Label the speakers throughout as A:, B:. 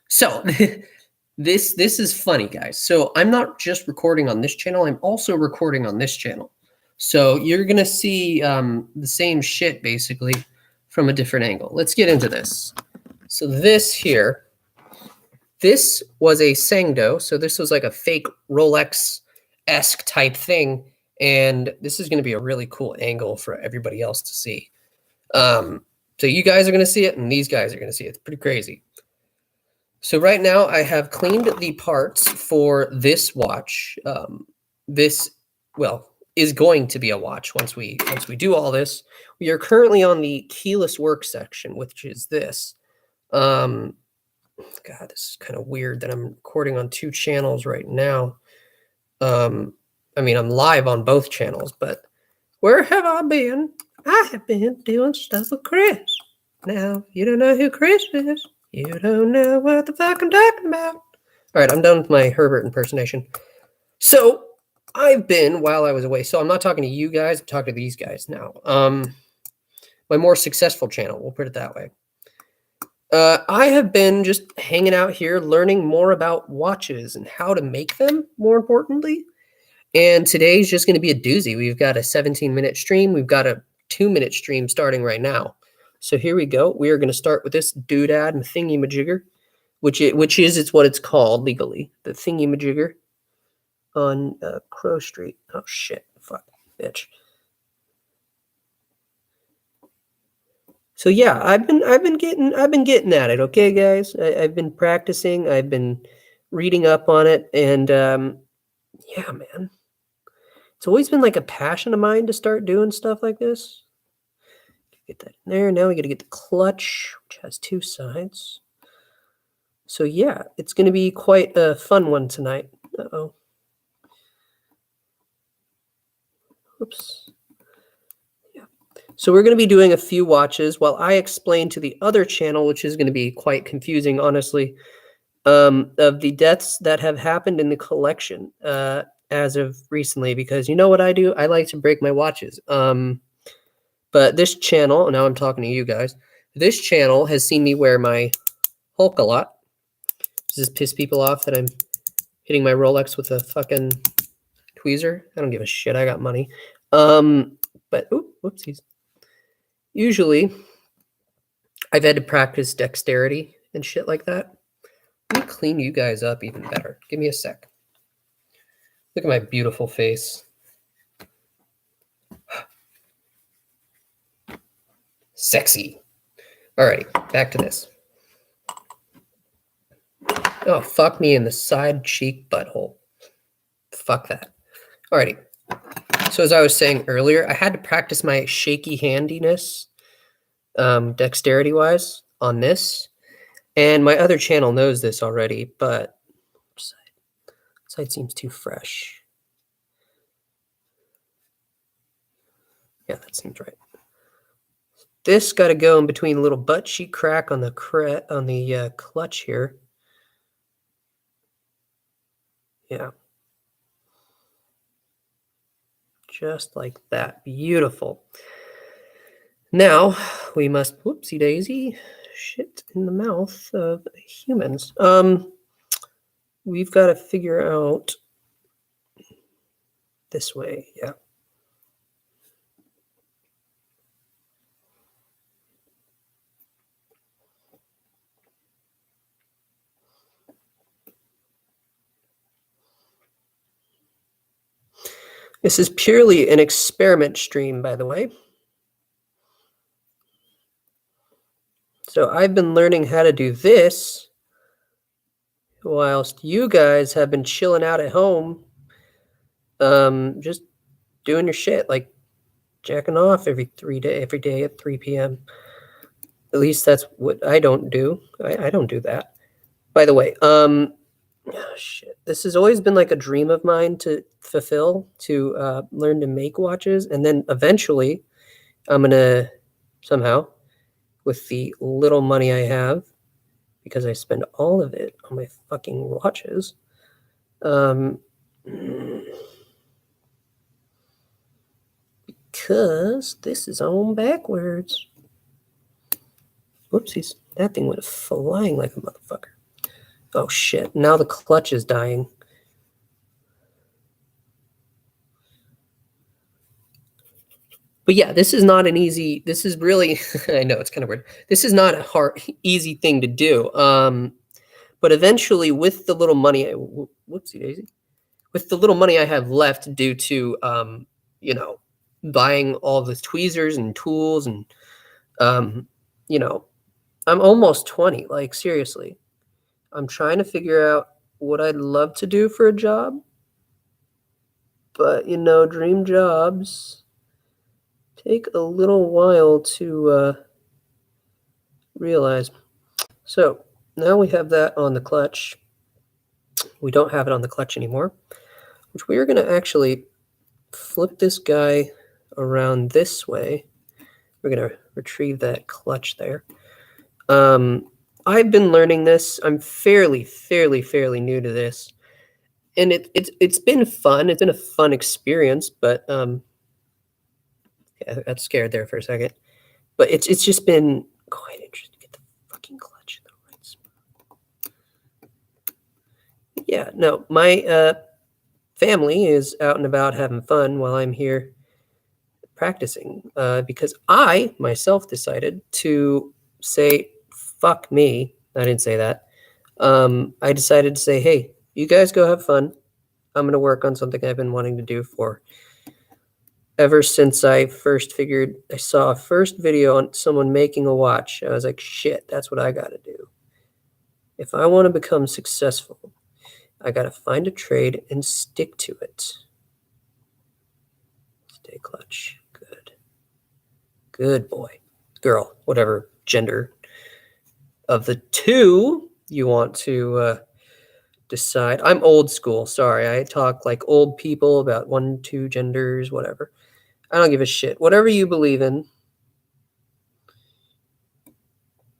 A: So this is funny, guys. So I'm not just recording on this channel, I'm also recording on this channel. So you're gonna see the same shit basically from a different angle. Let's get into this. So this here, this was a Sangdo. So this was like a fake Rolex-esque type thing. And this is gonna be a really cool angle for everybody else to see. So you guys are gonna see it and these guys are gonna see it. It's pretty crazy. So right now I have cleaned the parts for this watch. This, well, is going to be a watch once we do all this. We are currently on the keyless work section, which is this. God, this is kind of weird that I'm recording on 2 channels right now. I mean, I'm live on both channels, but where have I been? I have been doing stuff with Chris. Now, you don't know who Chris is. You don't know what the fuck I'm talking about. All right, I'm done with my Herbert impersonation. So I've been, while I was away, so I'm not talking to you guys, I'm talking to these guys now. My more successful channel, we'll put it that way. I have been just hanging out here, learning more about watches and how to make them, more importantly. And today's just going to be a doozy. We've got a 17-minute stream. We've got a 2-minute stream starting right now. So here we go. We are going to start with this doodad and thingy-majigger, which is what it's called legally, the thingy-majigger on Crow Street. Oh shit! Fuck, bitch. So yeah, I've been getting at it. Okay, guys, I've been practicing. I've been reading up on it, and yeah, man, it's always been like a passion of mine to start doing stuff like this. Get that in there. Now we got to get the clutch, which has 2 sides. So yeah, it's going to be quite a fun one tonight. Uh-oh. Oops. Yeah. So we're going to be doing a few watches while I explain to the other channel, which is going to be quite confusing, honestly, of the deaths that have happened in the collection as of recently, because you know what I do? I like to break my watches. But this channel, now I'm talking to you guys, this channel has seen me wear my Hulk a lot. Does this piss people off that I'm hitting my Rolex with a fucking tweezer? I don't give a shit. I got money. But, whoopsies. Usually, I've had to practice dexterity and shit like that. Let me clean you guys up even better. Give me a sec. Look at my beautiful face. Sexy. Alrighty, back to this. Oh, fuck me in the side cheek butthole. Fuck that. Alrighty. So as I was saying earlier, I had to practice my shaky handiness, dexterity-wise, on this. And my other channel knows this already, but side seems too fresh. Yeah, that seems right. This got to go in between a little butt cheek crack on the clutch here. Yeah. Just like that. Beautiful. Now we must, whoopsie daisy, shit in the mouth of humans. We've got to figure out this way. Yeah. This is purely an experiment stream, by the way. So I've been learning how to do this whilst you guys have been chilling out at home, just doing your shit, like jacking off every day at 3 p.m. At least that's what I don't do. I don't do that. By the way, shit. This has always been like a dream of mine to fulfill, to learn to make watches. And then eventually I'm going to somehow, with the little money I have, because I spend all of it on my fucking watches, because this is on backwards. Whoopsies. That thing went flying like a motherfucker. Oh shit, now the clutch is dying. But yeah, this is not an easy, this is really, I know it's kind of weird. This is not a hard, easy thing to do. But eventually with the little money, whoopsie daisy, with the little money I have left due to, you know, buying all the tweezers and tools and, you know, I'm almost 20, like seriously. I'm trying to figure out what I'd love to do for a job. But, you know, dream jobs take a little while to realize. So now we have that on the clutch. We don't have it on the clutch anymore, which we are going to actually flip this guy around this way. We're going to retrieve that clutch there. I've been learning this. I'm fairly new to this. And it's been fun. It's been a fun experience, but yeah, I got scared there for a second. But it's just been quite interesting to get the fucking clutch in the right spot. Yeah, no, my family is out and about having fun while I'm here practicing because I myself decided to say, fuck me. I didn't say that. I decided to say, hey, you guys go have fun. I'm going to work on something I've been wanting to do for ever since I first figured I saw a first video on someone making a watch. I was like, shit, that's what I got to do. If I want to become successful, I got to find a trade and stick to it. Stay clutch. Good. Good boy. Girl, whatever gender of the two you want to decide. I'm old school. Sorry. I talk like old people about 1, 2 genders, whatever. I don't give a shit. Whatever you believe in,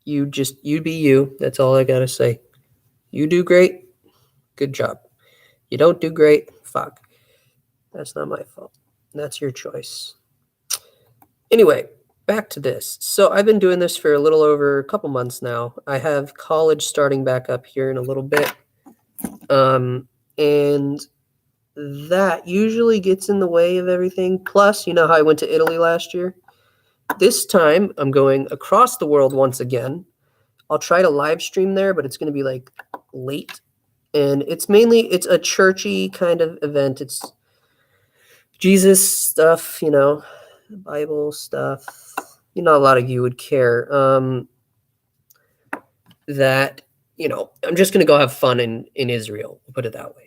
A: you be you. That's all I got to say. You do great. Good job. You don't do great. Fuck. That's not my fault. That's your choice. Anyway, back to this. So I've been doing this for a little over a couple months now. I have college starting back up here in a little bit. And that usually gets in the way of everything. Plus, you know how I went to Italy last year? This time I'm going across the world once again. I'll try to live stream there, but it's going to be like late. And it's a churchy kind of event. It's Jesus stuff, you know, Bible stuff. You know, a lot of you would care. That, you know, I'm just going to go have fun in Israel. We'll put it that way.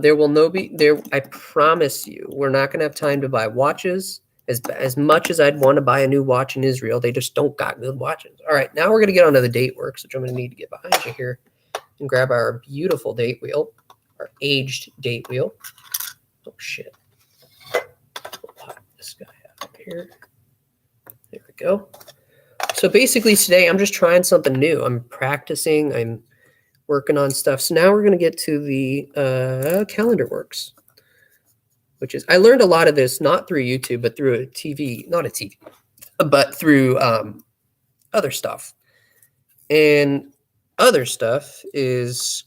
A: There will no be there. I promise you, we're not going to have time to buy watches. As much as I'd want to buy a new watch in Israel, they just don't got good watches. All right, now we're going to get onto the date works, which I'm going to need to get behind you here and grab our beautiful date wheel, our aged date wheel. Oh shit! We'll pop this guy up here. There we go. So basically today I'm just trying something new. I'm practicing. I'm working on stuff. So now we're going to get to the calendar works, which is, I learned a lot of this, not through YouTube, but through a TV, not a TV, but through other stuff. And other stuff is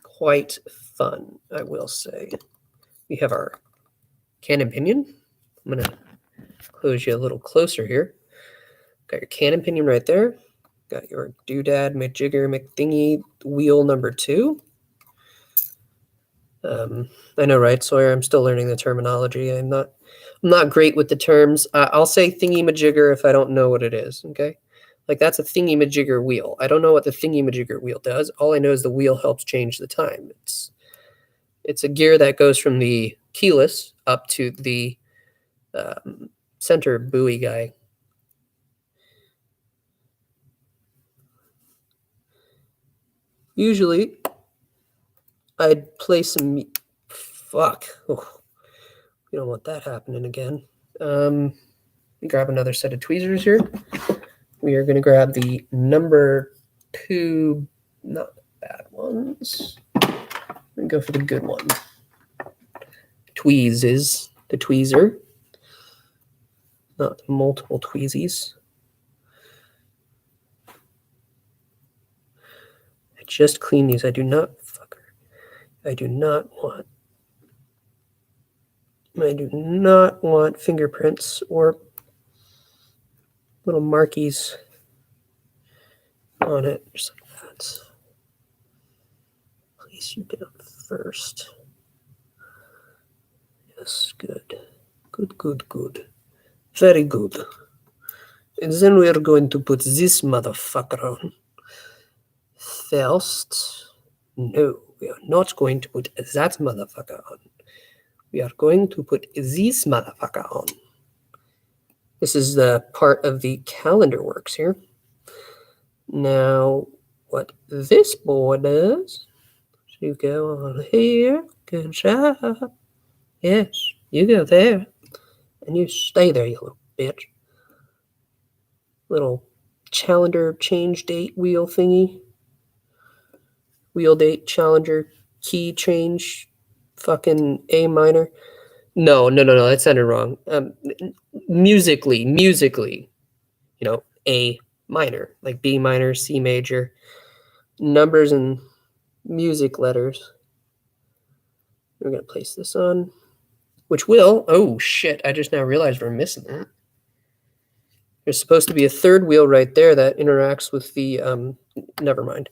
A: quite fun, I will say. We have our cannon pinion. I'm going to close you a little closer here. Got your cannon pinion right there. Got your doodad, McJigger, McThingy wheel number 2. I know, right, Sawyer? I'm still learning the terminology. I'm not great with the terms. I'll say thingy majigger if I don't know what it is. Okay, like that's a thingy majigger wheel. I don't know what the thingy majigger wheel does. All I know is the wheel helps change the time. It's a gear that goes from the keyless up to the center buoy guy. Usually, I'd play some. Fuck. Oh, we don't want that happening again. Grab another set of tweezers here. We are going to grab the number 2, not the bad ones. We're going to go for the good one. Tweezes, the tweezer, not the multiple tweezies. just clean these. I do not want fingerprints or little markies on it, just like that. Place you down first. Yes, good. Good. Very good. And then we are going to put this motherfucker on. First, no, we are not going to put that motherfucker on. We are going to put this motherfucker on. This is the part of the calendar works here. Now, what this boy does, so you go on here, good job. Yes, you go there, and you stay there, you little bitch. Little calendar change date wheel thingy. Wheel date challenger key change fucking A minor. No, that sounded wrong. Musically, A minor, like B minor, C major, numbers and music letters. We're going to place this on, which will, oh shit, I just now realized we're missing that. There's supposed to be a third wheel right there that interacts with the, never mind.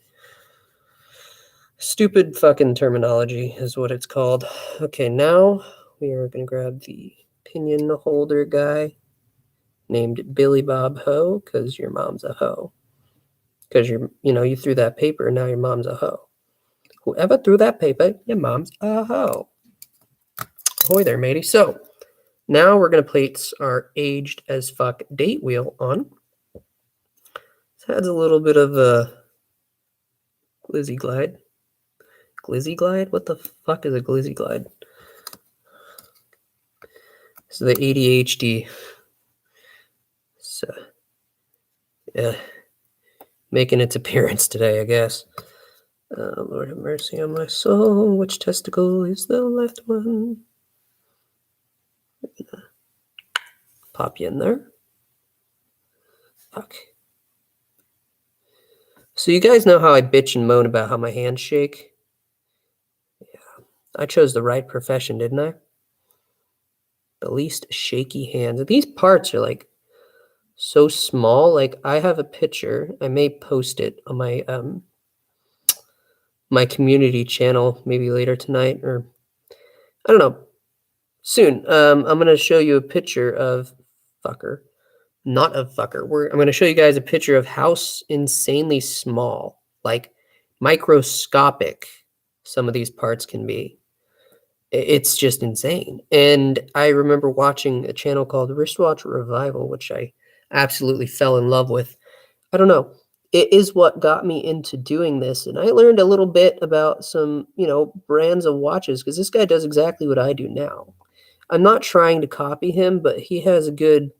A: Stupid fucking terminology is what it's called. Okay, now we are going to grab the pinion holder guy named Billy Bob Ho, because your mom's a hoe. Because you threw that paper and now your mom's a hoe. Whoever threw that paper, your mom's a hoe. Ahoy there, matey. So now we're going to place our aged as fuck date wheel on. This adds a little bit of a glizzy glide. Glizzy glide? What the fuck is a glizzy glide? This is the ADHD. So, yeah, making its appearance today, I guess. Lord have mercy on my soul. Which testicle is the left one? Pop you in there. Fuck. So you guys know how I bitch and moan about how my hands shake? Yeah. I chose the right profession, didn't I? The least shaky hands. These parts are like so small. Like I have a picture. I may post it on my my community channel maybe later tonight, or I don't know. Soon. I'm gonna show you a picture of fucker. Not of fucker. I'm going to show you guys a picture of how insanely small, like microscopic, some of these parts can be. It's just insane. And I remember watching a channel called Wristwatch Revival, which I absolutely fell in love with. I don't know. It is what got me into doing this. And I learned a little bit about some, brands of watches, because this guy does exactly what I do now. I'm not trying to copy him, but he has a good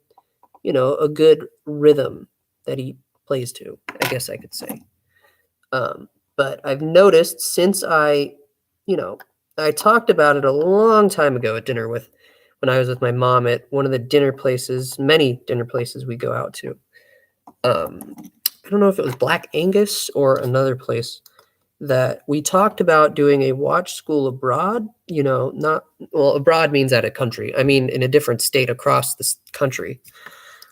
A: rhythm that he plays to, I guess I could say. But I've noticed since I talked about it a long time ago at dinner when I was with my mom at one of the many dinner places we go out to. I don't know if it was Black Angus or another place, that we talked about doing a watch school abroad. Abroad means out of country. I mean, in a different state across this country.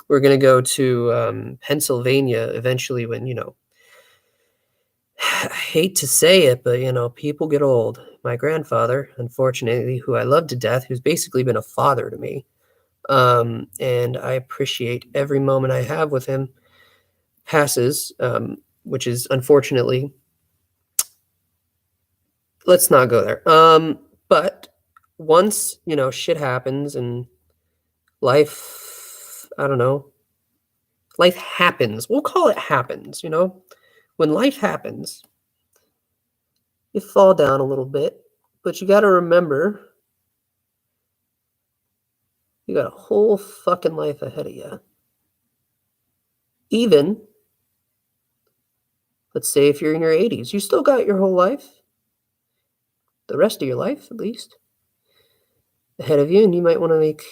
A: We're going to go to Pennsylvania eventually when, I hate to say it, but, people get old. My grandfather, unfortunately, who I love to death, who's basically been a father to me, and I appreciate every moment I have with him, passes, which is unfortunately, let's not go there. But once, shit happens and life, I don't know, life happens. We'll call it happens, When life happens, you fall down a little bit, but you got to remember, you got a whole fucking life ahead of you. Even, let's say if you're in your 80s, you still got your whole life, the rest of your life at least, ahead of you, and you might want to make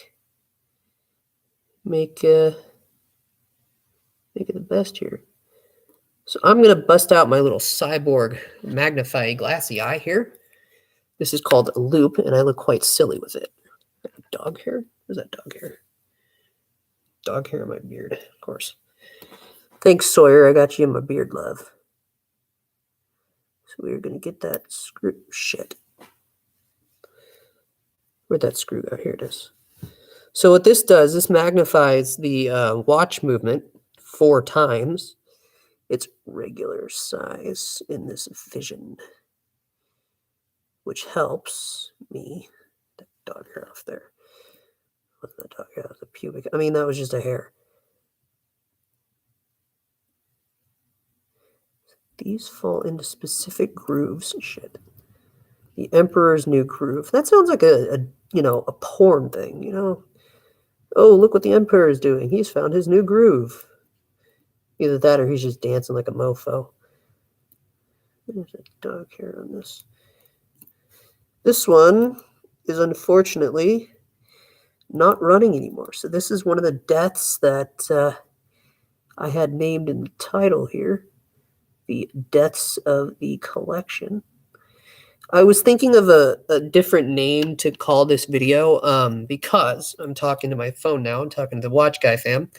A: it the best here. So I'm going to bust out my little cyborg magnifying glassy eye here. This is called a loop, and I look quite silly with it. Dog hair? Where's that dog hair? Dog hair in my beard, of course. Thanks, Sawyer. I got you in my beard, love. So we're going to get that screw. Shit. Where'd that screw go? Here it is. So what this does, this magnifies the watch movement 4 times its regular size in this vision, which helps me. That dog hair off there. What's that dog hair? The pubic. I mean, that was just a hair. These fall into specific grooves. Shit. The Emperor's New Groove. That sounds like a porn thing, you know? Oh, look what the Emperor is doing. He's found his new groove. Either that or he's just dancing like a mofo. There's a dog hair on this. This one is unfortunately not running anymore. So this is one of the deaths that I had named in the title here. The deaths of the collection. I was thinking of a different name to call this video because I'm talking to my phone now. I'm talking to the Watch Guy fam.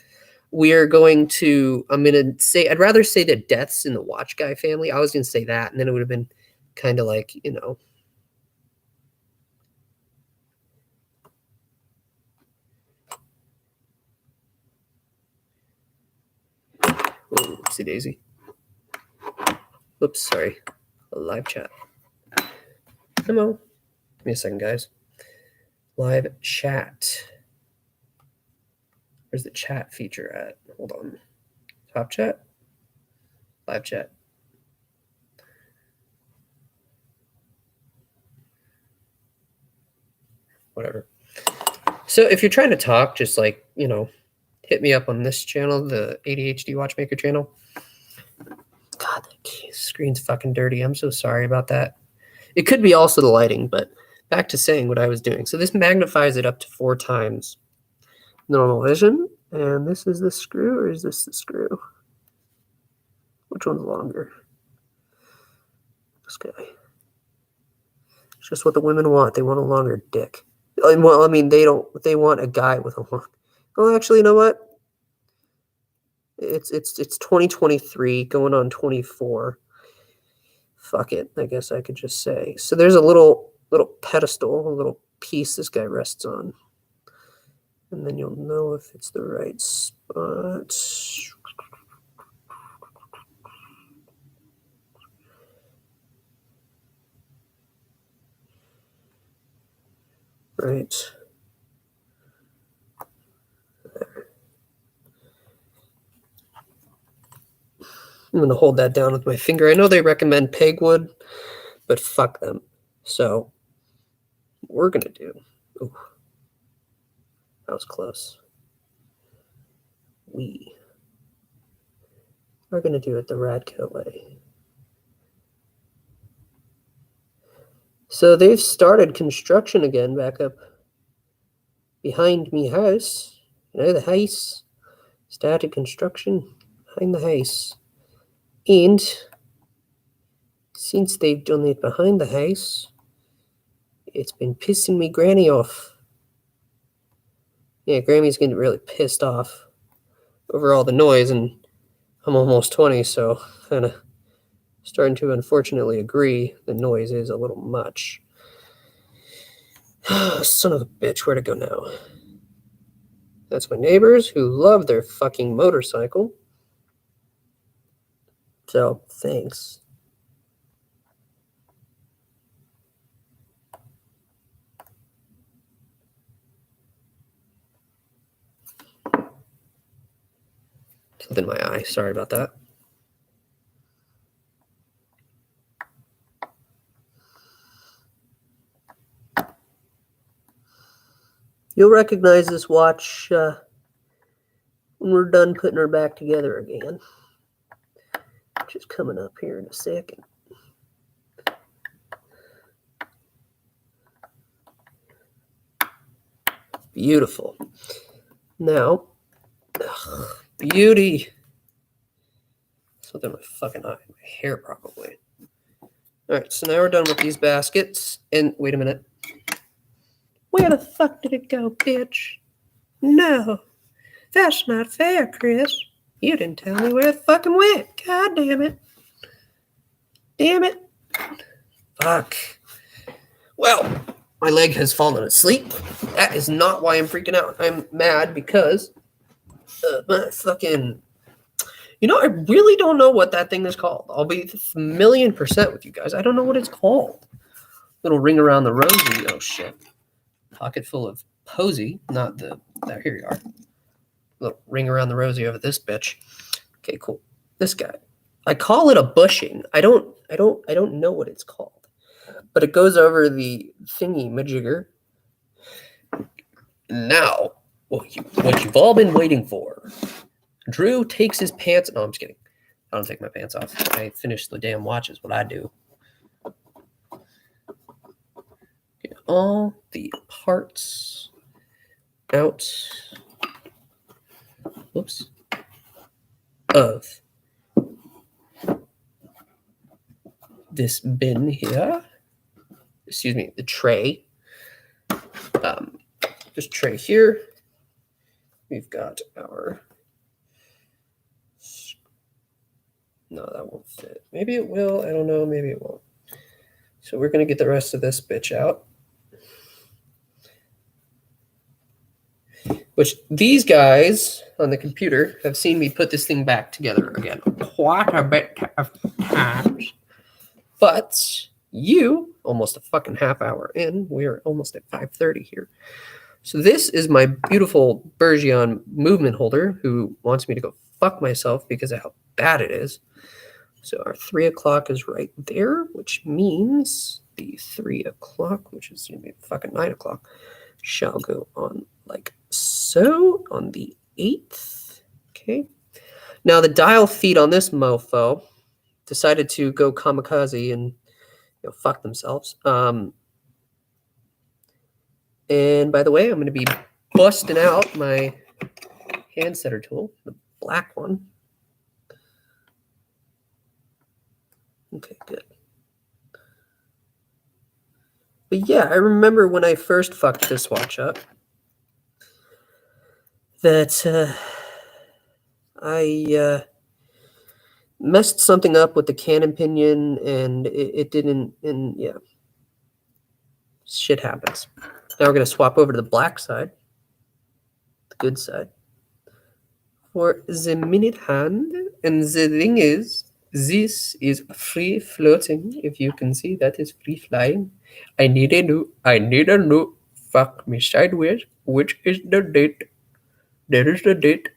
A: I'm going to say, I'd rather say the deaths in the Watch Guy family. I was going to say that, and then it would have been kind of like, Oopsie daisy. Oops, sorry. A live chat. Hello. Give me a second, guys. Live chat. Where's the chat feature at? Hold on. Top chat? Live chat. Whatever. So if you're trying to talk, just like, hit me up on this channel, the ADHD Watchmaker channel. God, the screen's fucking dirty. I'm so sorry about that. It could be also the lighting, but back to saying what I was doing. So this magnifies it up to 4 times normal vision. And this is the screw, or is this the screw? Which one's longer? This guy. It's just what the women want. They want a longer dick. Well, I mean, they want a guy with a long. Oh, actually, you know what? It's 2023 going on 24. Fuck it. I guess I could just say. So there's a little pedestal, a little piece this guy rests on. And then you'll know if it's the right spot. Right. There. I'm going to hold that down with my finger. I know they recommend pegwood, but fuck them. So what we're going to do. Ooh, that was close. We are going to do it the Radco way. So they've started construction again back up behind me house. The house started construction behind the house. And since they've done it behind the house, it's been pissing me granny off. Yeah, Grammy's getting really pissed off over all the noise, and I'm almost 20, so kind of starting to unfortunately agree the noise is a little much. Son of a bitch, where'd it go now? That's my neighbors who love their fucking motorcycle. So, thanks. Something in my eye. Sorry about that. You'll recognize this watch when we're done putting her back together again, which is coming up here in a second. Beautiful. Now, beauty. That's Something in my fucking eye. My hair, probably. All right, so now we're done with these baskets. And wait a minute. Where the fuck did it go, bitch? No. That's not fair, Chris. You didn't tell me where it fucking went. God damn it. Damn it. Fuck. Well, my leg has fallen asleep. That is not why I'm freaking out. I'm mad because my fucking... You know, I really don't know what that thing is called. I'll be 1,000,000% with you guys. I don't know what it's called. Little ring around the rosy. Oh, shit. Pocket full of posy. Not the... There, here you are. Little ring around the rosy over this bitch. Okay, cool. This guy. I call it a bushing. I don't know what it's called. But it goes over the thingy majigger. Now, what you've all been waiting for. Drew takes his pants. No, I'm just kidding. I don't take my pants off. I finish the damn watch is what I do. Get all the parts out. Whoops. Of this bin here. Excuse me, the tray. This tray here. We've got our... No, that won't fit. Maybe it will. I don't know. Maybe it won't. So we're going to get the rest of this bitch out. Which these guys on the computer have seen me put this thing back together again quite a bit of times. But you, almost a fucking half hour in, we're almost at 5:30 here. So this is my beautiful Bergeon movement holder who wants me to go fuck myself because of how bad it is. So our 3 o'clock is right there, which means the 3 o'clock, which is going to be fucking 9 o'clock, shall go on like so on the 8th. Okay. Now the dial feet on this mofo decided to go kamikaze and fuck themselves. And by the way, I'm going to be busting out my hand setter tool, the black one. Okay, good. But yeah, I remember when I first fucked this watch up that I messed something up with the cannon pinion and it didn't, and yeah, shit happens. Now we're going to swap over to the black side, the good side, for the minute hand. And the thing is, this is free floating. If you can see, that is free flying. I need a new fuck me sideways, which is the date. There is the date.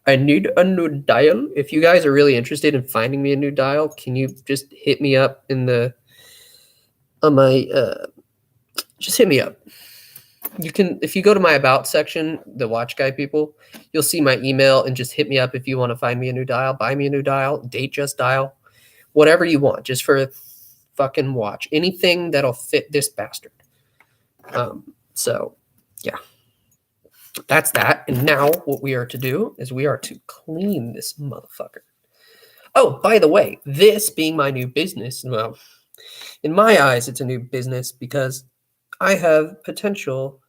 A: I need a new dial. If you guys are really interested in finding me a new dial, can you just hit me up in the on my just hit me up. You can, if you go to my about section, the watch guy people, you'll see my email and just hit me up if you want to find me a new dial, buy me a new dial, date just dial, whatever you want, just for a fucking watch. Anything that'll fit this bastard. So yeah. That's that. And now what we are to do is we are to clean this motherfucker. Oh, by the way, this being my new business, well, in my eyes, it's a new business because I have potential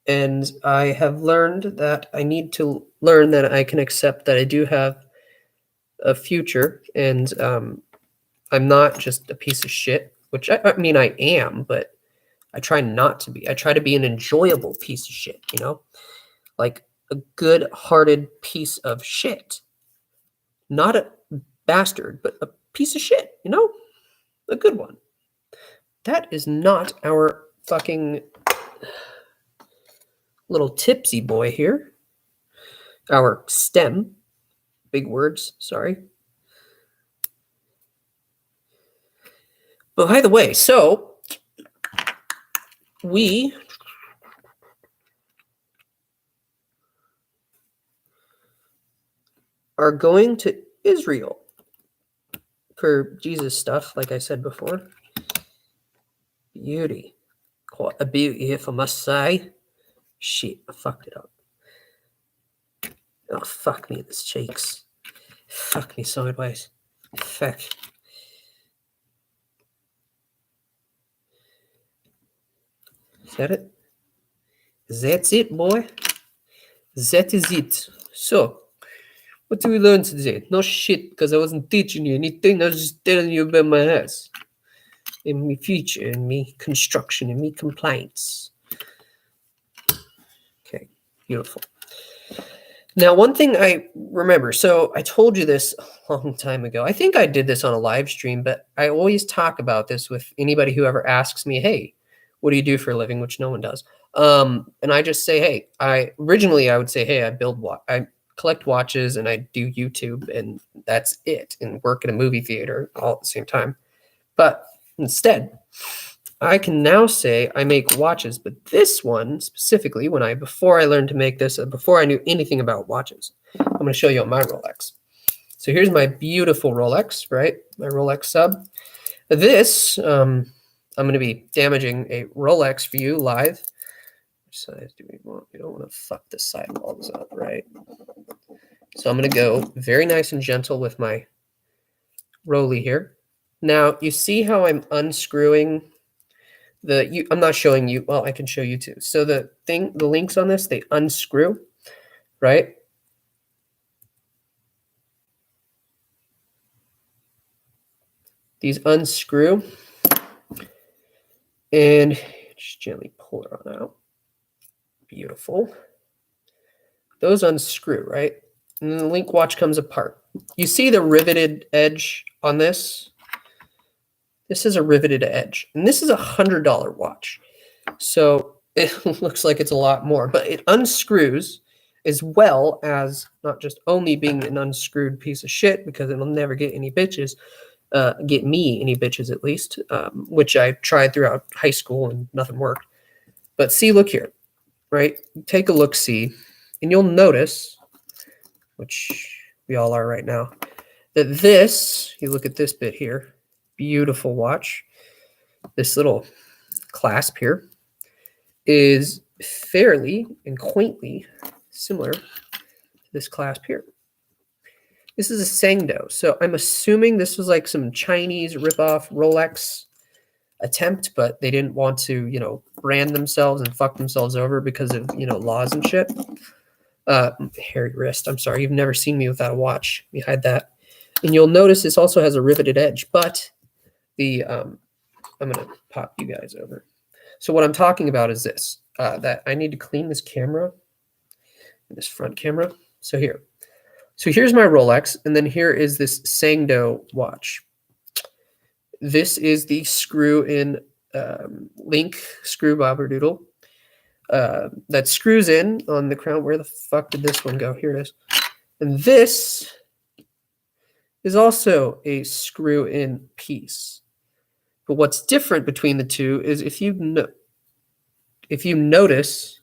A: and I have learned that I need to learn that I can accept that I do have a future and I'm not just a piece of shit, which I mean, I am, but I try not to be. I try to be an enjoyable piece of shit, you know? Like a good-hearted piece of shit. Not a bastard, but a piece of shit, you know? A good one. That is not our fucking little tipsy boy here. Our stem. Big words, sorry. But by the way, so we are going to Israel for Jesus stuff, like I said before. Beauty. What a beauty, if I must say. Shit, I fucked it up. Oh, fuck me in the cheeks. Fuck me sideways. Fuck. Is that it? That's it, boy. That is it. So, what do we learn today? No shit, because I wasn't teaching you anything. I was just telling you about my house. And me future, and me construction, and me complaints. Okay, beautiful. Now, one thing I remember, so I told you this a long time ago. I think I did this on a live stream, but I always talk about this with anybody who ever asks me, hey, what do you do for a living? Which no one does. And I just say, hey, I would say, hey, I collect watches and I do YouTube and that's it, and work at a movie theater all at the same time. But instead, I can now say I make watches, but this one specifically, before I learned to make this, before I knew anything about watches, I'm going to show you on my Rolex. So here's my beautiful Rolex, right? My Rolex sub. This, I'm going to be damaging a Rolex for you live. Which size do we want? We don't want to fuck the sidewalls up, right? So I'm going to go very nice and gentle with my Roly here. Now, you see how I'm unscrewing I'm not showing you. Well, I can show you too. So the links on this, they unscrew, right? These unscrew and just gently pull it on out. Beautiful. Those unscrew, right? And then the link watch comes apart. You see the riveted edge on this? This is a riveted edge. And this is $100 watch. So it looks like it's a lot more, but it unscrews as well as not just only being an unscrewed piece of shit, because it'll never get any bitches, get me any bitches at least, which I tried throughout high school and nothing worked. But see, look here, right? Take a look, see, and you'll notice, which we all are right now, that this, you look at this bit here, beautiful watch, this little clasp here is fairly and quaintly similar to this clasp here. This is a Sangdo, so I'm assuming this was like some Chinese ripoff Rolex attempt, but they didn't want to, brand themselves and fuck themselves over because of, laws and shit. Hairy wrist. I'm sorry, you've never seen me without a watch. Let me hide that. And you'll notice this also has a riveted edge, but I'm gonna pop you guys over. So what I'm talking about is this, that I need to clean this camera, this front camera. So here's my Rolex, and then here is this Sangdo watch. This is the screw-in link screw bobber doodle that screws in on the crown. Where the fuck did this one go? Here it is. And this is also a screw-in piece. But what's different between the two is if you notice,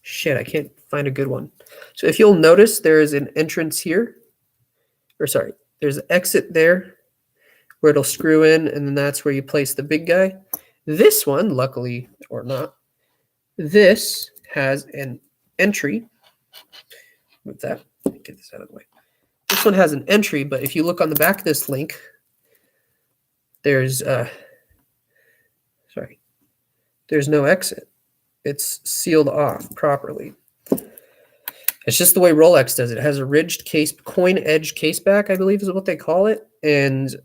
A: shit, I can't find a good one. So if you'll notice, there is an entrance here, there's an exit there where it'll screw in, and then that's where you place the big guy. This one, luckily or not, this has an entry. Move that. Get this out of the way. This one has an entry, but if you look on the back of this link, there's no exit. It's sealed off properly. It's just the way Rolex does it. It has a ridged coin edge case back, I believe is what they call it. And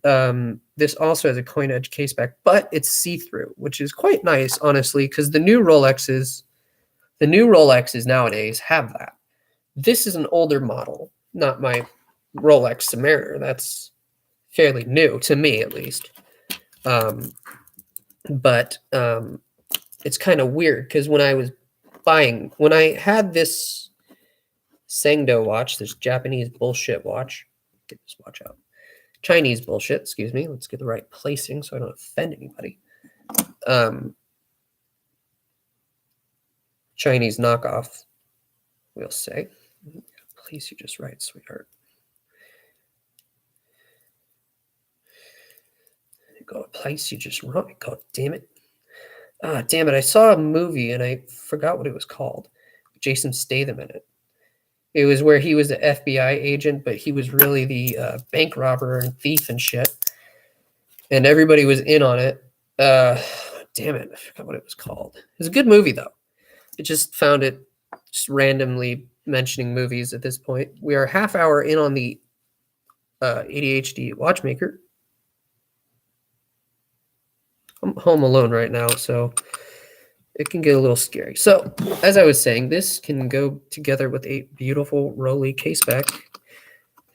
A: this also has a coin edge case back, but it's see-through, which is quite nice, honestly, because the new Rolexes nowadays have that. This is an older model, not my Rolex Submariner. That's fairly new to me, at least. But it's kind of weird because when I had this Sangdo watch, this Japanese bullshit watch, get this watch out. Chinese bullshit, excuse me. Let's get the right placing so I don't offend anybody. Chinese knockoff, we'll say. Place you just right, sweetheart. Go place you just right. God damn it. Damn it. I saw a movie and I forgot what it was called. Jason Statham in it. It was where he was the FBI agent, but he was really the bank robber and thief and shit. And everybody was in on it. Damn it, I forgot what it was called. It was a good movie, though. I just found it just randomly mentioning movies at this point. We are a half hour in on the ADHD watchmaker. I'm home alone right now, so it can get a little scary. So, as I was saying, this can go together with a beautiful Rolly caseback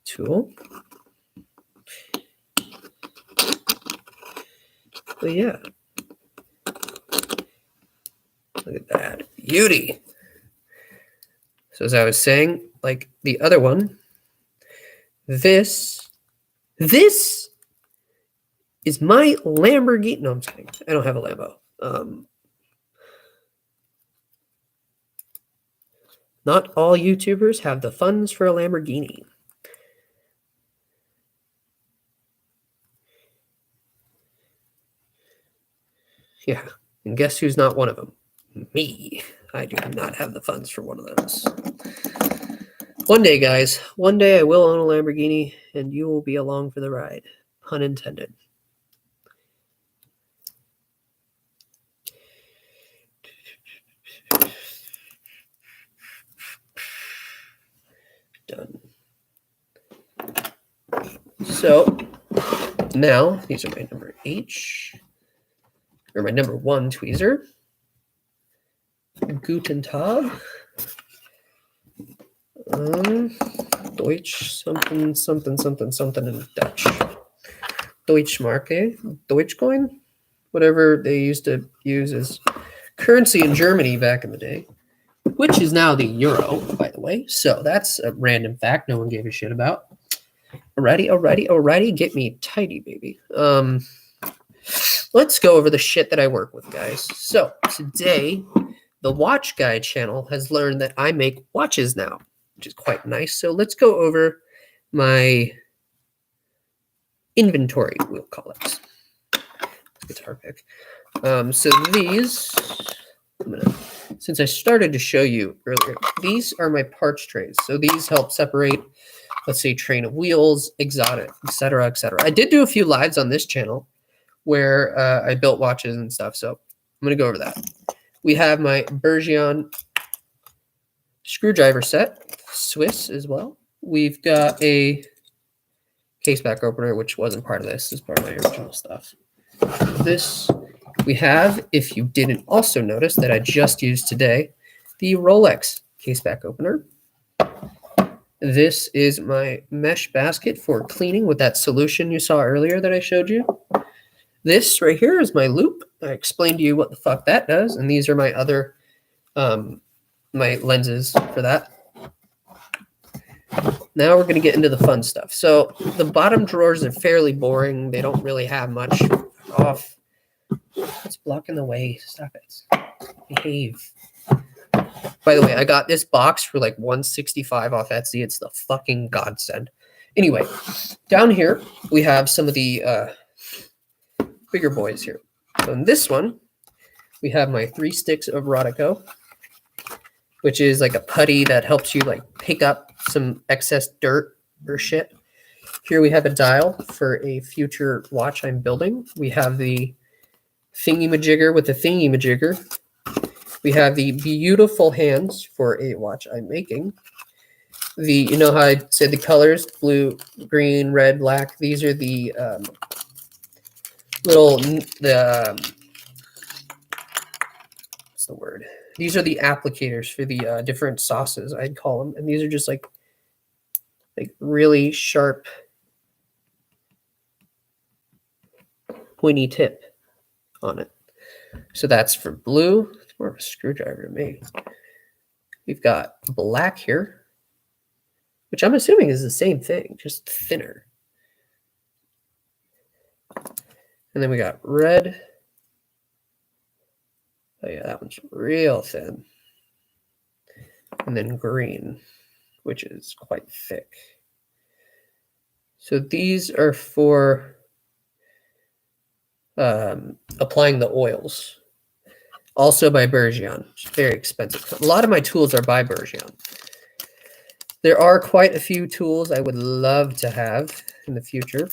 A: tool. But yeah, look at that beauty. So as I was saying, like the other one, this is my Lamborghini. No, I'm just kidding. I don't have a Lambo. Not all YouTubers have the funds for a Lamborghini. Yeah, and guess who's not one of them? Me. I do not have the funds for one of those. One day, guys, one day I will own a Lamborghini, and you will be along for the ride. Pun intended. Done. So now these are my number H, or my number 1 tweezer. Guten Tag. Deutsch something something something something in Dutch. Deutschmarke, Deutschcoin, whatever they used to use as currency in Germany back in the day, which is now the euro, by the way. So that's a random fact no one gave a shit about. Alrighty, get me tidy, baby. Let's go over the shit that I work with, guys. So today, the Watch Guy channel has learned that I make watches now, which is quite nice. So let's go over my inventory, we'll call it. Guitar pick. So these, since I started to show you earlier, these are my parts trays. So these help separate, let's say, train of wheels, exotic, etc., etc. I did do a few lives on this channel where I built watches and stuff. So I'm going to go over that. We have my Bergeon screwdriver set, Swiss as well. We've got a caseback opener, which wasn't part of this. This is part of my original stuff. This we have, if you didn't also notice that I just used today, the Rolex caseback opener. This is my mesh basket for cleaning with that solution you saw earlier that I showed you. This right here is my loop. I explained to you what the fuck that does, and these are my other my lenses for that. Now we're going to get into the fun stuff. So the bottom drawers are fairly boring. They don't really have much off. It's blocking the way. Stop it. Behave. By the way, I got this box for like $165 off Etsy. It's the fucking godsend. Anyway, down here we have some of the bigger boys here. So in this one, we have my 3 sticks of Rodico, which is like a putty that helps you like pick up some excess dirt or shit. Here we have a dial for a future watch I'm building. We have the thingy-majigger with the thingy-majigger. We have the beautiful hands for a watch I'm making. You know how I said the colors, blue, green, red, black. These are the what's the word? These are the applicators for the different sauces, I'd call them. And these are just like really sharp, pointy tip on it. So that's for blue. It's more of a screwdriver to me. We've got black here, which I'm assuming is the same thing, just thinner. And then we got red. Oh yeah, that one's real thin. And then green, which is quite thick. So these are for applying the oils. Also by Bergeon. It's very expensive. A lot of my tools are by Bergeon. There are quite a few tools I would love to have in the future.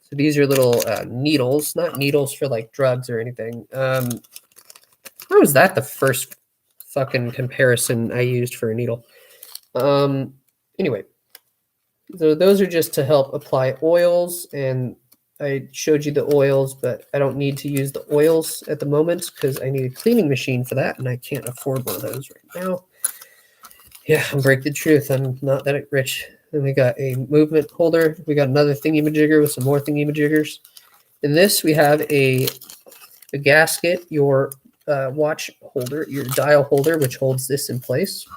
A: So these are little needles, not needles for like drugs or anything. How was that the first fucking comparison I used for a needle? Anyway, so those are just to help apply oils, and I showed you the oils, but I don't need to use the oils at the moment because I need a cleaning machine for that, and I can't afford one of those right now. Yeah, I'm break the truth. I'm not that rich. Then we got a movement holder. We got another thingy-majigger with some more thingy-majiggers. In this, we have a gasket, your watch holder, your dial holder, which holds this in place.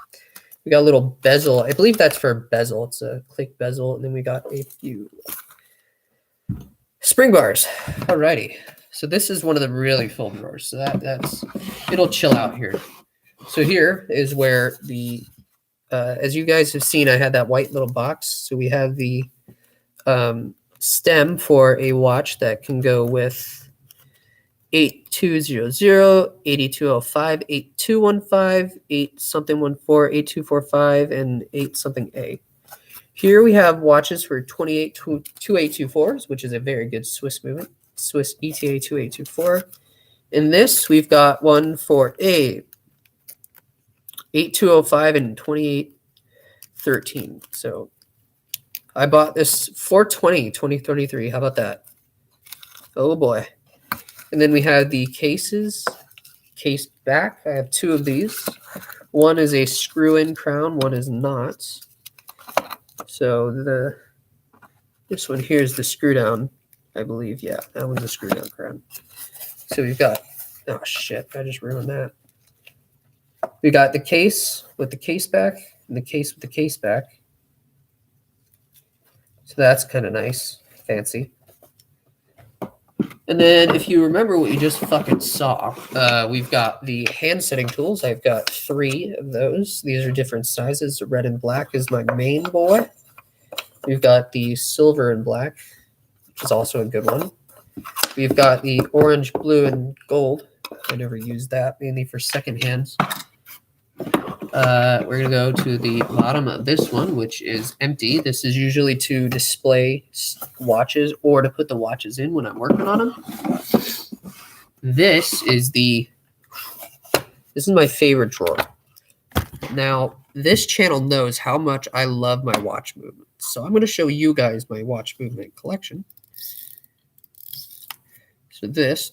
A: We got a little bezel. I believe that's for a bezel. It's a click bezel. And then we got a few spring bars. Alrighty. So this is one of the really full drawers. So that's it'll chill out here. So here is where the as you guys have seen, I had that white little box. So we have the stem for a watch that can go with 8200, 8205, 8215, 8 something 14, 8245, and 8 something A. Here we have watches for 2824s, which is a very good Swiss movement, Swiss ETA 2824. In this, we've got one for a 8205 and 2813. So I bought this 420, 2033. How about that? Oh boy. And then we have the cases, case back. I have two of these. One is a screw-in crown, one is not. So this one here is the screw down, I believe. Yeah, that one's a screw down crown. So we've got, oh shit, I just ruined that. We got the case with the case back and the case with the case back. So that's kind of nice, fancy. And then if you remember what you just fucking saw, we've got the hand setting tools. I've got 3 of those. These are different sizes. The red and black is my main boy. We've got the silver and black, which is also a good one. We've got the orange, blue, and gold. I never used that, mainly for second hands. We're going to go to the bottom of this one, which is empty. This is usually to display watches or to put the watches in when I'm working on them. This is my favorite drawer. Now, this channel knows how much I love my watch movement. So I'm going to show you guys my watch movement collection. So this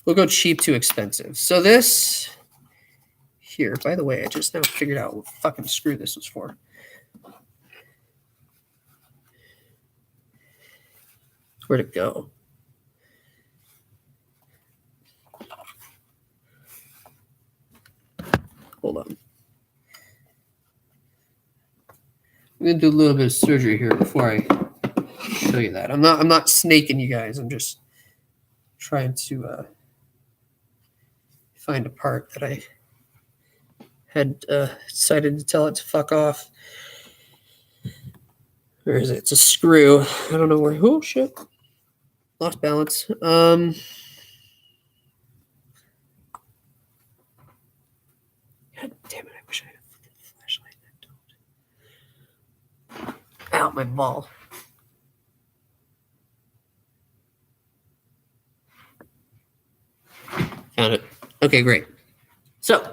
A: we'll go cheap to expensive. So this here, by the way, I just now figured out what fucking screw this was for. Where'd it go? Hold on. I'm gonna do a little bit of surgery here before I show you that. I'm not snaking you guys. I'm just trying to find a part that I had decided to tell it to fuck off. Where is it? It's a screw. I don't know where. Oh shit! Lost balance. God damn it! I wish I had a fucking flashlight. I don't. Ow, my ball. Found it. Okay, great. So,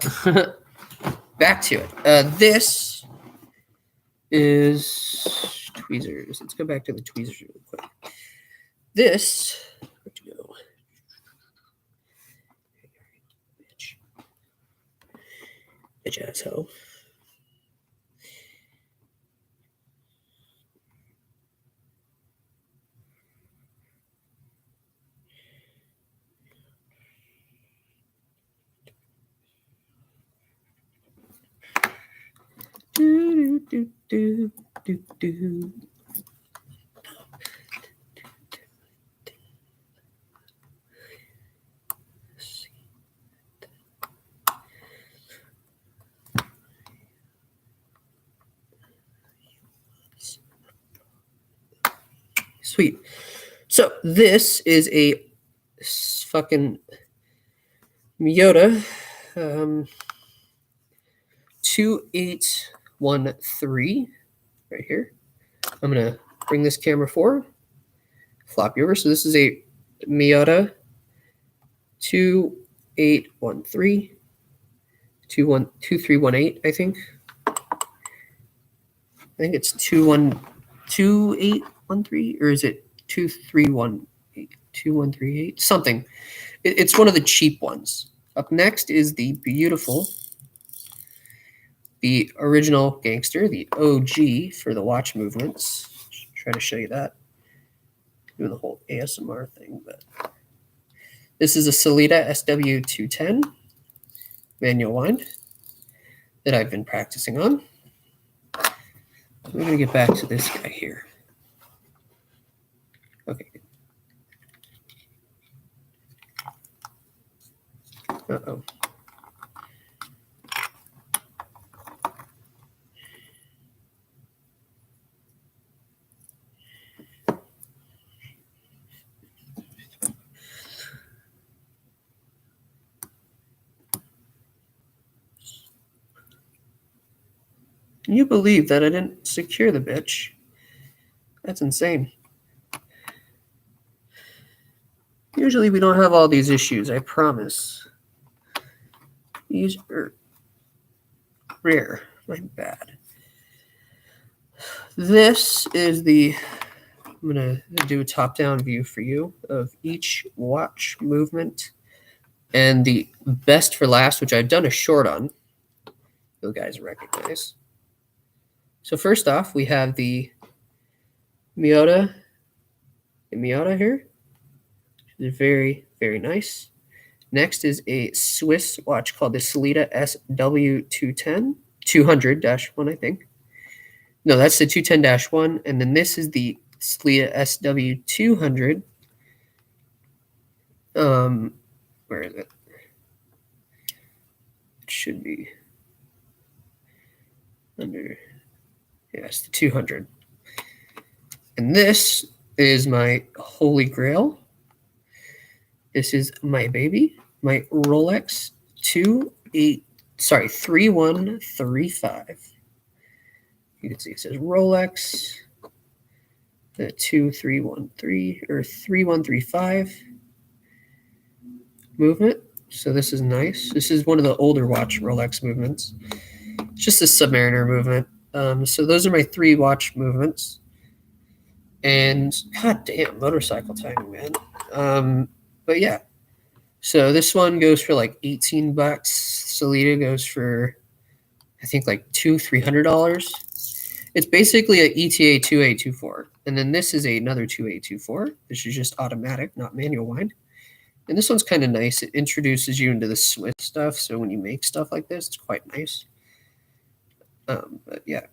A: back to it. This is tweezers. Let's go back to the tweezers real quick. This, where'd you go? Bitch asshole. Do, do, do, do, do. Sweet. So this is a fucking Miyota 2813 right here. I'm going to bring this camera forward, flop you over. So this is a Miyota 2813, 2318, I think. I think it's 2813, or is it 2318? 2138, something. It's one of the cheap ones. Up next is the beautiful, the original gangster, the OG for the watch movements. Try to show you that. Doing the whole ASMR thing, but this is a Sellita SW210 manual wind that I've been practicing on. We're going to get back to this guy here. Okay. Uh-oh. Can you believe that I didn't secure the bitch? That's insane. Usually we don't have all these issues, I promise. These are rare. My bad. This is the, I'm going to do a top-down view for you of each watch movement. And the best for last, which I've done a short on, you guys recognize. So first off, we have the Miyota here. It's very, very nice. Next is a Swiss watch called the Sellita SW210, 200-1, I think. No, that's the 210-1. And then this is the Sellita SW200. Where is it? It should be under, yes, the 200. And this is my holy grail. This is my baby, my Rolex 3135. You can see it says Rolex, the 2313 or 3135 movement. So this is nice. This is one of the older watch Rolex movements. It's just a Submariner movement. So those are my 3 watch movements. And god damn, motorcycle timing, man. But yeah, so this one goes for like $18. Sellita goes for, I think, like $300. It's basically an ETA 2824, and then this is another 2824. This is just automatic, not manual wind. And this one's kind of nice. It introduces you into the Swiss stuff, so when you make stuff like this, it's quite nice. But yeah.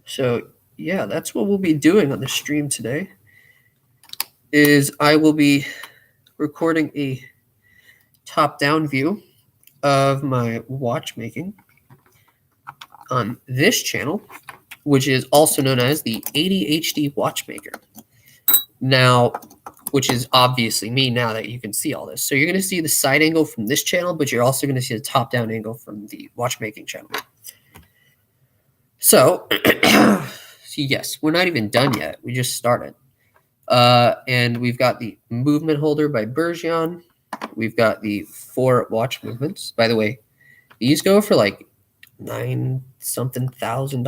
A: So yeah, that's what we'll be doing on the stream today. Is I will be recording a top-down view of my watchmaking on this channel, which is also known as the ADHD Watchmaker. Now, which is obviously me now that you can see all this. So you're going to see the side angle from this channel, but you're also going to see the top-down angle from the watchmaking channel. So, yes, we're not even done yet. We just started. And we've got the movement holder by Bergeon. We've got the 4 watch movements. By the way, these go for like $9-something thousand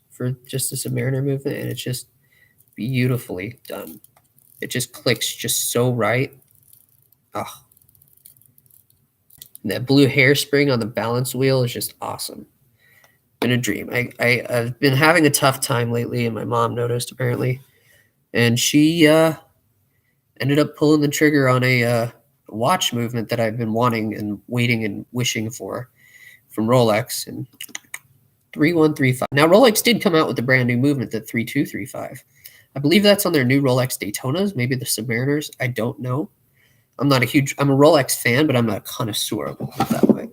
A: for just the Submariner movement, and it's just beautifully done. It just clicks just so right. Oh. And that blue hairspring on the balance wheel is just awesome. Been a dream. I've been having a tough time lately, and my mom noticed apparently. And she ended up pulling the trigger on a watch movement that I've been wanting and waiting and wishing for from Rolex. And 3135. Now Rolex did come out with a brand new movement, the 3235. I believe that's on their new Rolex Daytonas, maybe the Submariners. I don't know. I'm a Rolex fan, but I'm not a connoisseur of it that way.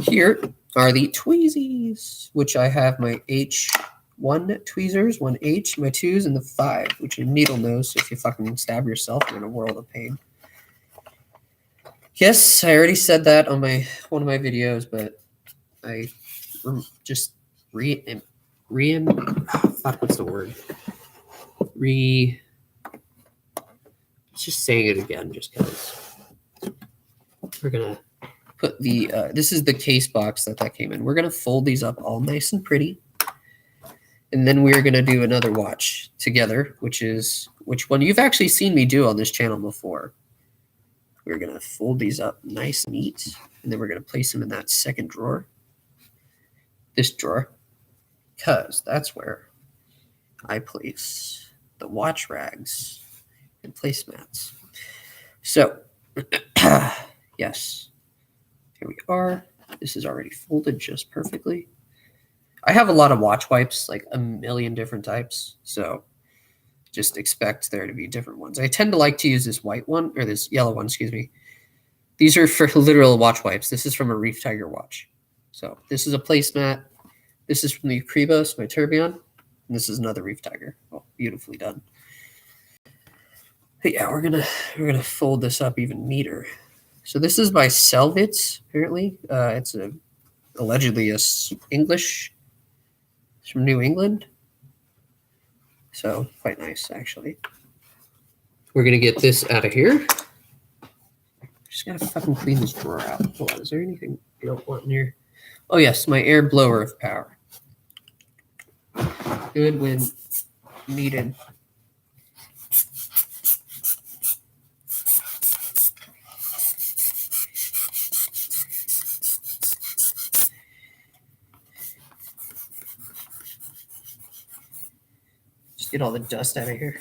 A: Here are the Tweezies, which I have my H1 tweezers, 1H, my 2s, and the 5, which are needle nose. So if you fucking stab yourself, you're in a world of pain. Yes, I already said that on one of my videos, but I just what's the word? Just saying it again, just because. We're gonna put the this is the case box that came in. We're gonna fold these up all nice and pretty, and then we're gonna do another watch together, which one you've actually seen me do on this channel before. We're gonna fold these up nice and neat, and then we're gonna place them in that second drawer, this drawer, because that's where I place the watch rags and placemats. So, yes, here we are. This is already folded just perfectly. I have a lot of watch wipes, like a million different types, so just expect there to be different ones. I tend to like to use this white one, or this yellow one, excuse me. These are for literal watch wipes. This is from a Reef Tiger watch. So this is a placemat. This is from the Kribos, my Tourbillon. And this is another Reef Tiger. Oh, beautifully done. But yeah, we're gonna fold this up even neater. So this is by Selvitz, apparently. It's allegedly English. It's from New England. So quite nice, actually. We're gonna get this out of here. Just gotta fucking clean this drawer out. Hold on, is there anything you don't want in here? Oh yes, my air blower of power. Good when needed. Just get all the dust out of here.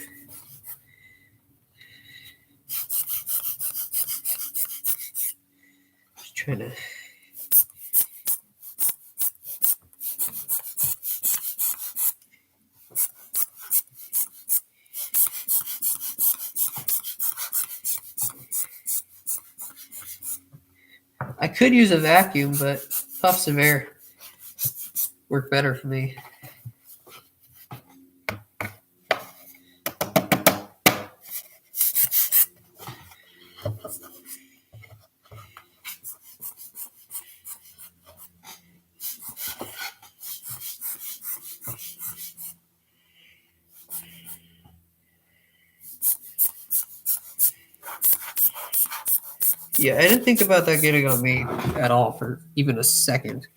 A: Just trying to. I could use a vacuum, but puffs of air work better for me. Yeah, I didn't think about that getting on me at all for even a second.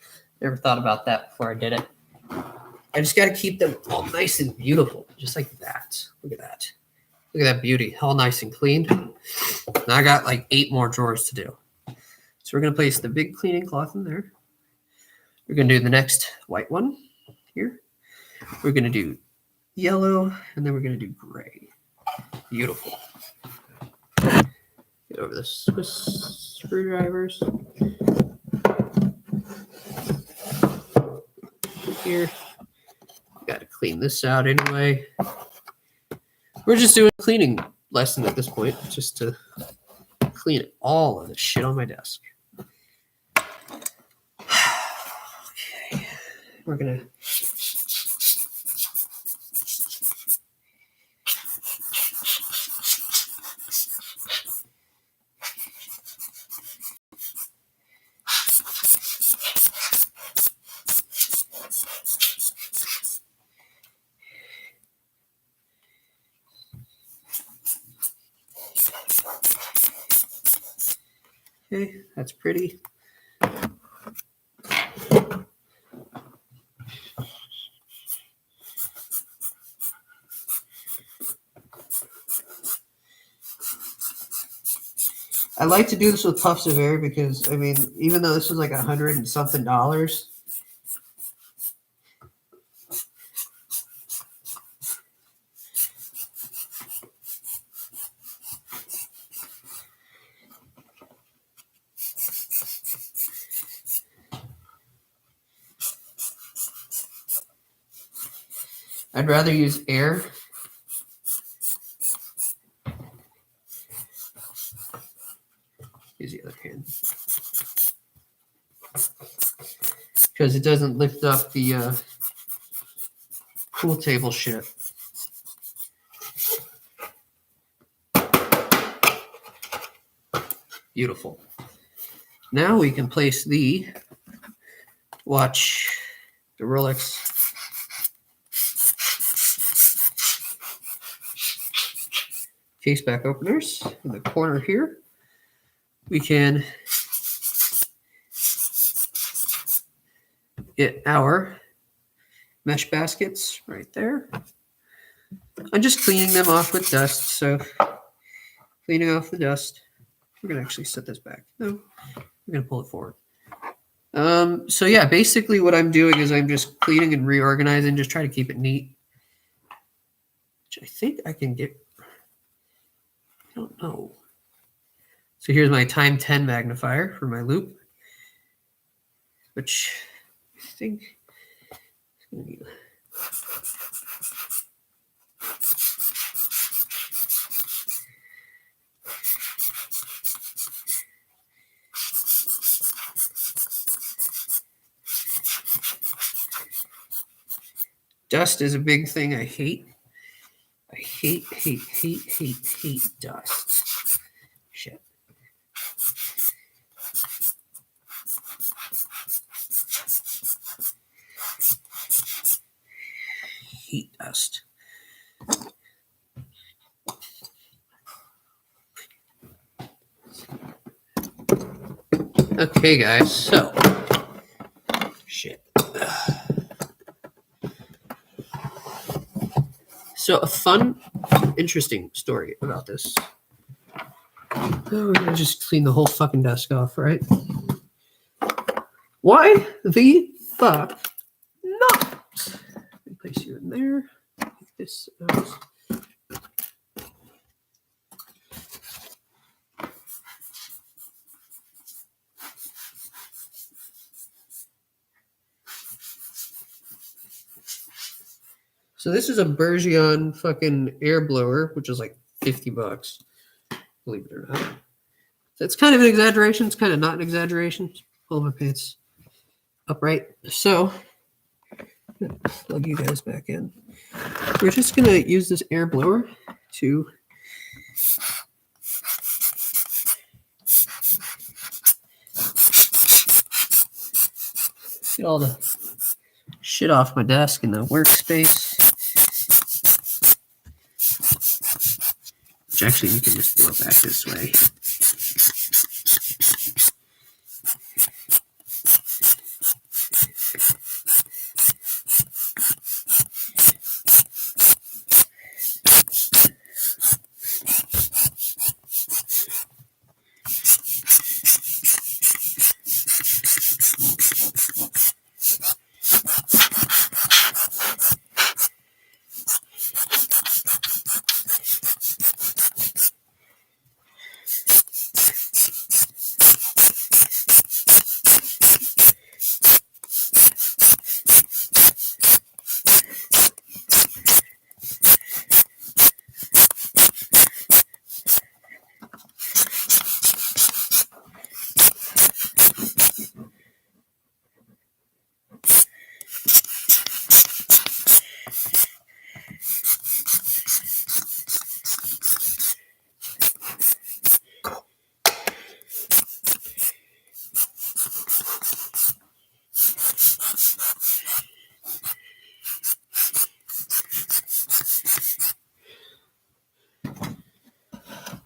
A: Never thought about that before I did it. I just got to keep them all nice and beautiful, just like that. Look at that. Look at that beauty, all nice and clean. Now I got like 8 more drawers to do. So we're going to place the big cleaning cloth in there. We're going to do the next white one here. We're going to do yellow, and then we're going to do gray. Beautiful. Get over the Swiss screwdrivers. Here. Got to clean this out anyway. We're just doing a cleaning lesson at this point, just to clean all of the shit on my desk. Okay. We're going to okay, that's pretty. I like to do this with puffs of air because, I mean, even though this was like $100 and something, I'd rather use air. Use the other hand. Because it doesn't lift up the pool table shit. Beautiful. Now we can place the watch, the Rolex case back openers in the corner here. We can get our mesh baskets right there. I'm just cleaning them off with dust, so cleaning off the dust. We're gonna actually set this back. No, we're gonna pull it forward. So yeah, basically what I'm doing is I'm just cleaning and reorganizing, just try to keep it neat. Which I think I can get, I don't know. So here's my time 10 magnifier for my loop, which I think is gonna be. Dust is a big thing I hate. I hate dust. Shit. Hate dust. Okay, guys, so. Shit. So a fun, interesting story about this. Oh, we're gonna just clean the whole fucking desk off, right? Why the fuck not? Let me place you in there. Take this out. So this is a Bergeon fucking air blower, which is like $50, believe it or not. That's kind of an exaggeration. It's kind of not an exaggeration. Pull my pants upright. So plug you guys back in. We're just gonna use this air blower to get all the shit off my desk and the workspace. Which actually you can just blow back this way.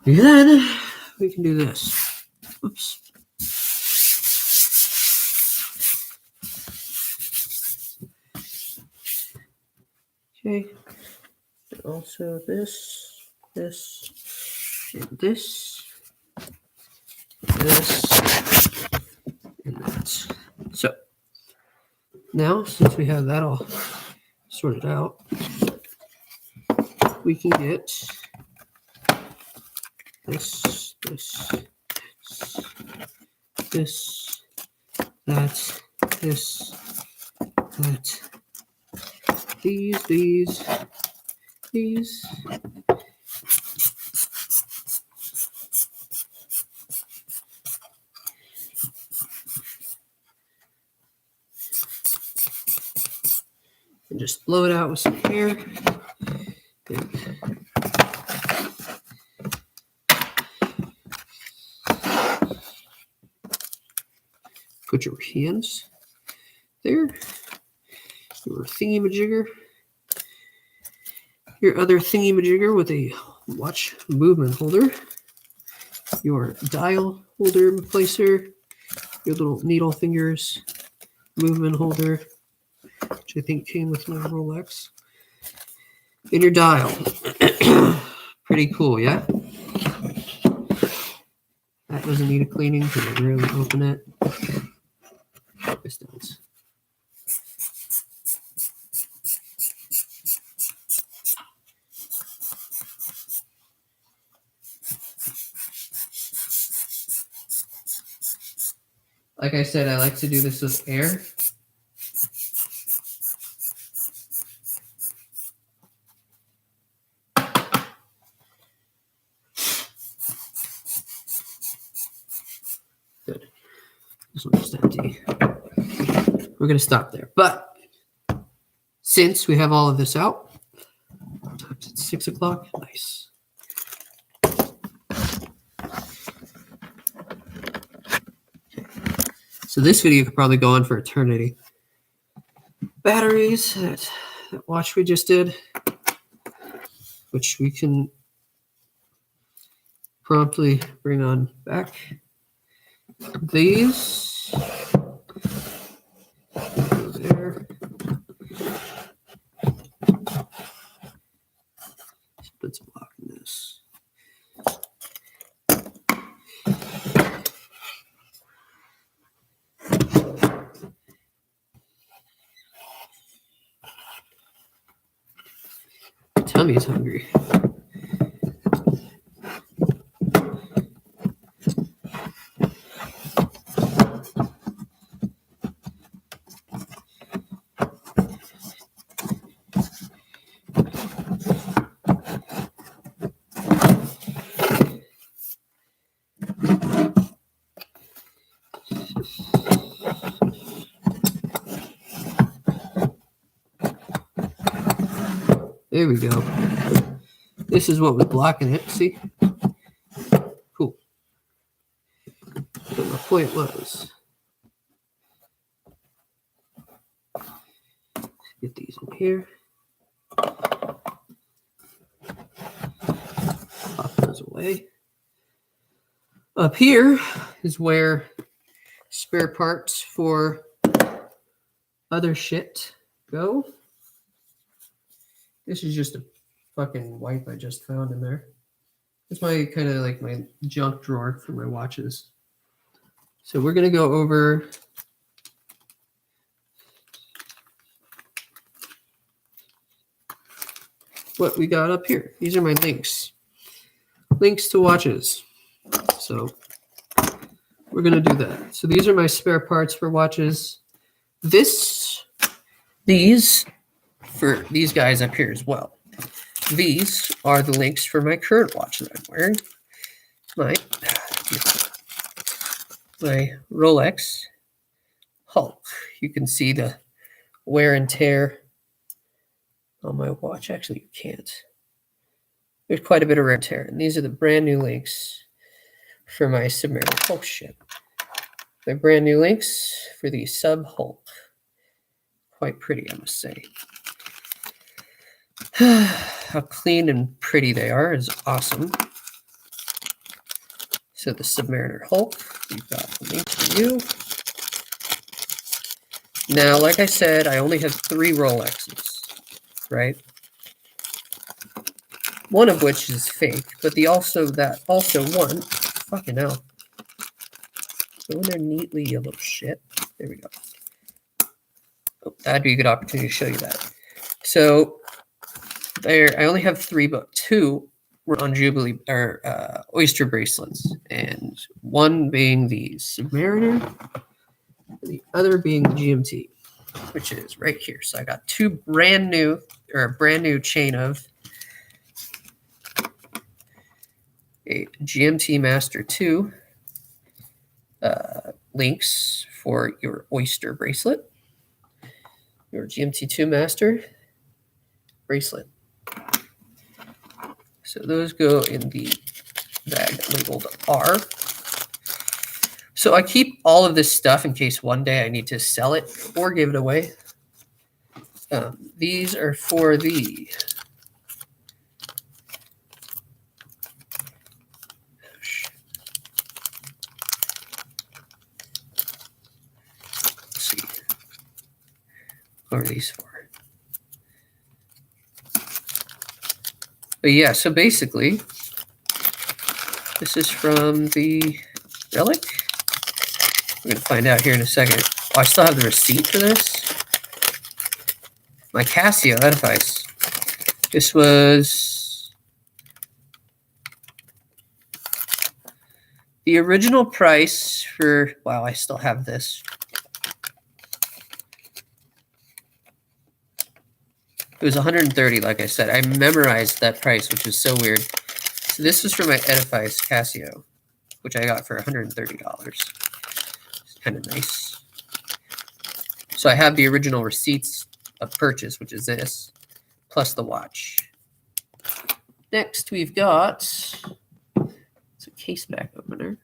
A: And then we can do this. Oops. Okay. And also this, and this, and that. So now, since we have that all sorted out, we can get this, that, these. And just blow it out with some air. Put your hands there. Your thingy-majigger. Your other thingy-majigger with a watch movement holder. Your dial holder placer. Your little needle fingers movement holder, which I think came with my Rolex. And your dial. Pretty cool, yeah? That doesn't need a cleaning because I rarely open it. This does. Like I said, I like to do this with air. Good. This one's just empty. We're going to stop there. But since we have all of this out, it's 6 o'clock. Nice. So this video could probably go on for eternity. Batteries, that watch we just did, which we can promptly bring on back. These go there. Let's block this. My tummy's hungry. There we go. This is what was blocking it. See? Cool. So my point was, get these in here. Pop those away. Up here is where spare parts for other shit go. This is just a fucking wipe I just found in there. It's my kind of like my junk drawer for my watches. So we're going to go over what we got up here. These are my links. Links to watches. So we're going to do that. So these are my spare parts for watches. For these guys up here as well. These are the links for my current watch that I'm wearing. My Rolex Hulk. You can see the wear and tear on my watch. Actually, you can't. There's quite a bit of wear and tear. And these are the brand new links for my Submariner. Oh, shit. My brand new links for the Sub Hulk. Quite pretty, I must say. How clean and pretty they are is awesome. So the Submariner Hulk, we've got the link for you. Now, like I said, I only have 3 Rolexes, right? One of which is fake, but also one, fucking hell. Go in there neatly, you little shit. There we go. Oh, that'd be a good opportunity to show you that. So there, I only have 3, but 2 were on Jubilee or Oyster bracelets, and one being the Submariner, and the other being the GMT. which is right here. So I got two brand new chain of a GMT Master 2 links for your oyster bracelet, your GMT2 Master bracelet. So those go in the bag labeled R. So I keep all of this stuff in case one day I need to sell it or give it away. These are for the let's see. What are these for? But yeah, so basically, this is from the relic. We're going to find out here in a second. Oh, I still have the receipt for this. My Casio edifice. This was the original price for, wow, I still have this. It was 130, like I said. I memorized that price, which is so weird. So this was for my edifice Casio, which I got for $130. It's kind of nice. So I have the original receipts of purchase, which is this, plus the watch. Next, we've got, it's a case back opener.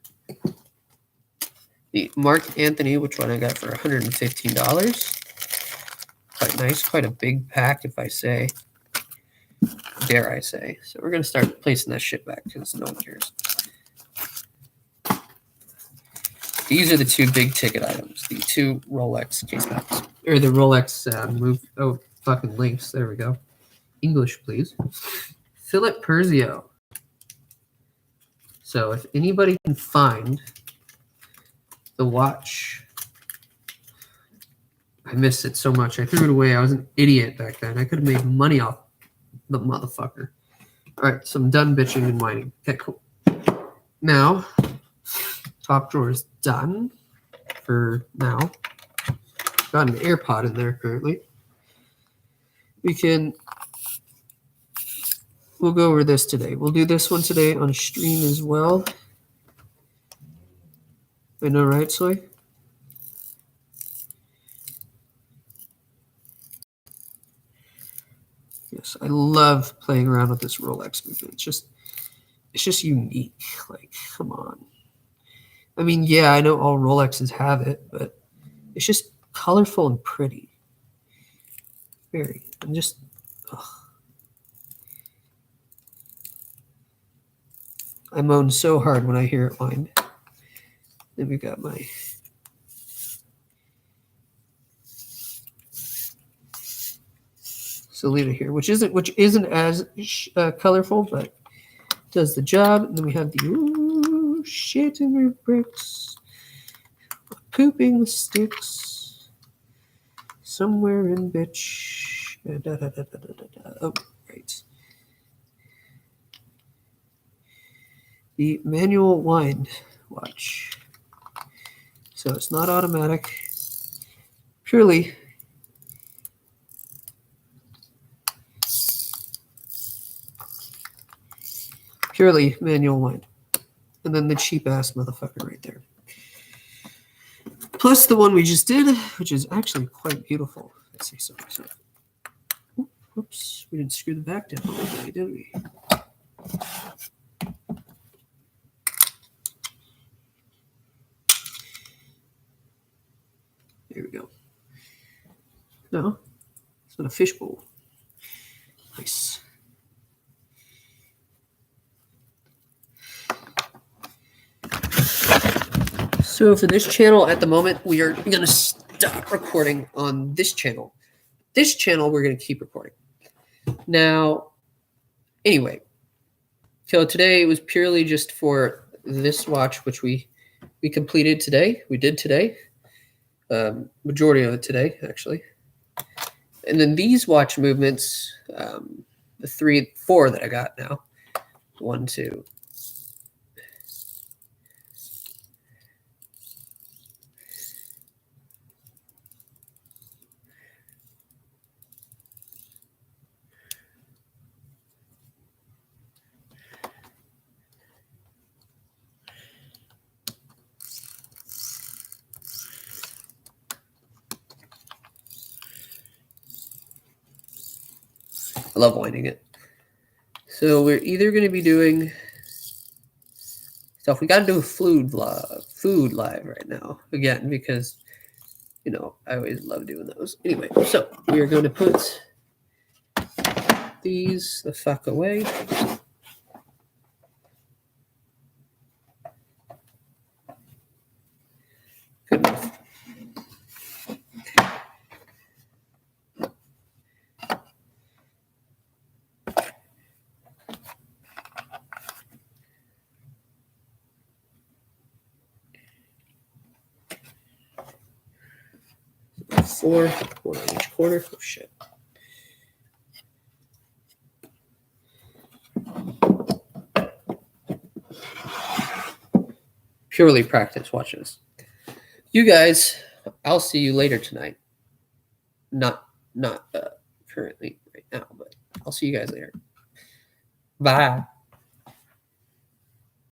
A: The Mark Anthony, which one I got for $115. Quite nice, quite a big pack, if I say. Dare I say. So we're going to start placing that shit back because no one cares. These are the two big ticket items, the two Rolex case backs. Or the Rolex fucking links. There we go. English, please. Philip Perzio. So if anybody can find the watch, I missed it so much. I threw it away. I was an idiot back then. I could have made money off the motherfucker. All right, so I'm done bitching and whining. Okay, cool. Now, top drawer is done for now. Got an AirPod in there currently. We'll go over this today. We'll do this one today on stream as well. I know, right, Soy? Yes, I love playing around with this Rolex movement. It's just unique. Like, come on. I mean, yeah, I know all Rolexes have it, but it's just colorful and pretty. Very. I'm just, ugh. I moan so hard when I hear it wind. Then we got my Solita here, which isn't as colorful, but does the job. And then we have the shit in your bricks, pooping the sticks, somewhere in bitch. Oh, right. The manual wind watch. So it's not automatic. Purely manual wind. And then the cheap ass motherfucker right there. Plus the one we just did, which is actually quite beautiful. Let's see so myself. Oops, we didn't screw the back down all the way, did we? There we go. No, it's not a fishbowl. Nice. So for this channel at the moment, we are going to stop recording on this channel. This channel, we're going to keep recording. Now, anyway, so today was purely just for this watch, which we completed today. We did today. Majority of it today, actually. And then these watch movements, the 4 that I got now. 1, 2. love winding it. So we're either going to be doing stuff. We got to do a food live right now again, because, you know, I always love doing those. Anyway, so we are going to put these the fuck away. Good enough. Four, one on each corner. Oh shit. Purely practice. Watch this. You guys, I'll see you later tonight. Not currently right now, but I'll see you guys later. Bye.